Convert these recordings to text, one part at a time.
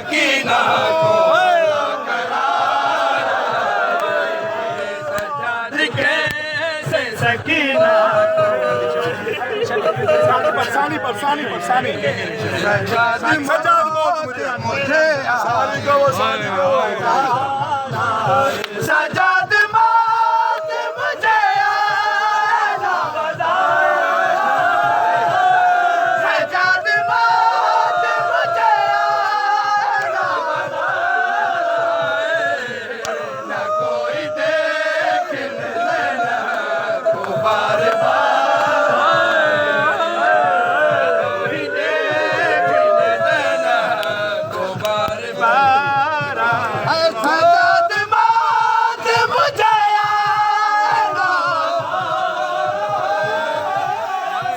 सकीना को सकीना परसानी परसानी परसानी सजाद मुझे सारी को सजाद मौत मुझे आना बताए सजाद मौत मुझे आना बताए न कोई देख लेना को बार कोई देख लेना को बार सजाद मौत मुझे आना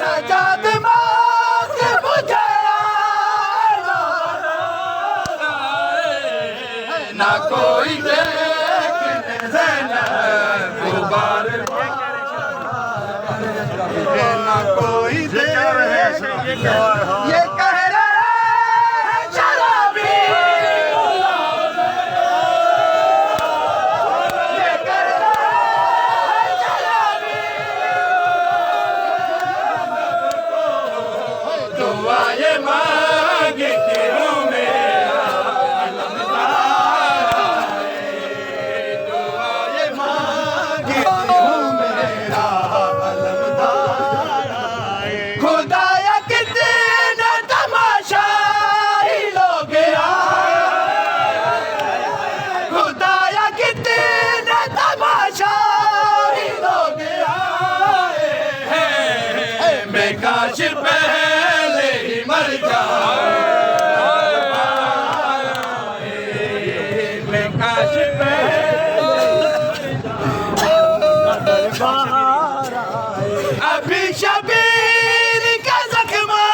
सजाद मौत मुझे आना ना कोई देख लेना को बार ना कोई दे ये कह रहे हैं शराबी ये कह रहे हैं शराबी दुआएं मांगती हूँ मेरा दुआएं मांगती हूँ मेरा खुदाया कितने तमाशाई लोग आए खुदाया कितने तमाशाई लोग आए हैं मैं काश पहले ही मर जाऊं मैं काश अभी शबीर का जख्मा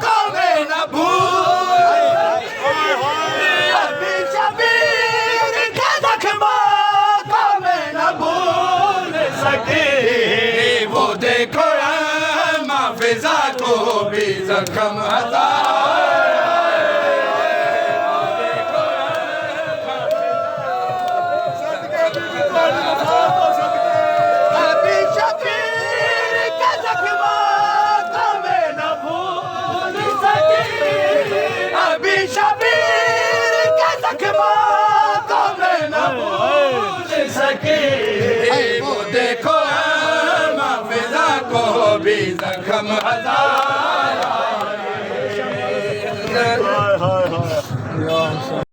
को मैं न भूल अभी शबीर का जख्मा को मैं न भूल सके वो देखो माफिजा को भी जख्म आता अभी शबीर का जख्मा को मैं न भूल सके अभी शबीर का जख्मा को मैं न भूल सके वो देखो माफिजा को भी जख्म हजार